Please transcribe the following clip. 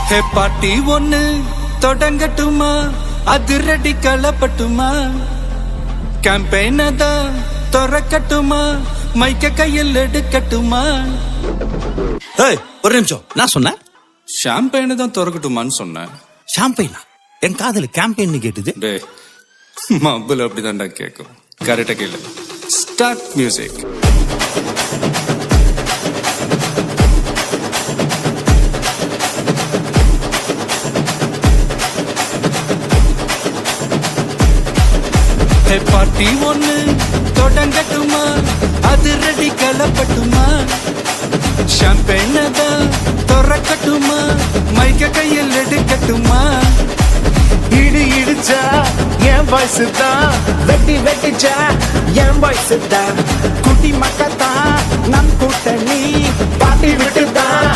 ஹே பாட்டி ஒண்ணு தொடங்கட்டுமா, அதிரடி களப்பட்டுமா, கேம்பெயின தான் திறக்கட்டுமா, மைக்க கையில் எடுக்கட்டுமா. ஒரு நிமிஷம், நான் சொன்னேன் ஷாம்பெயின தான் திறக்கட்டுமான்னு சொன்னேன். ஷாம்பெயினா? என் காதல கேம்பெயின் கேட்டுது. டே மబ్బுல அப்படிதான்டா கேட்கும். கரெக்டா கேளு. Start music. பாட்டி ஒண்ணு தொடங்கட்டுமா, அதிரடி களப்பட்டுமா, ஷாம்பெயின தான் திறக்கட்டுமா, மைக்க கையில் எடுக்கட்டுமா. இடி இடிச்சா என் வாய்ஸ் தான், வெட்டி வெட்டிச்சா என் வாய்ஸ் தான், குட்டி மக்கத்தான் நம் கூட்டணி, பாட்டி விட்டு தான்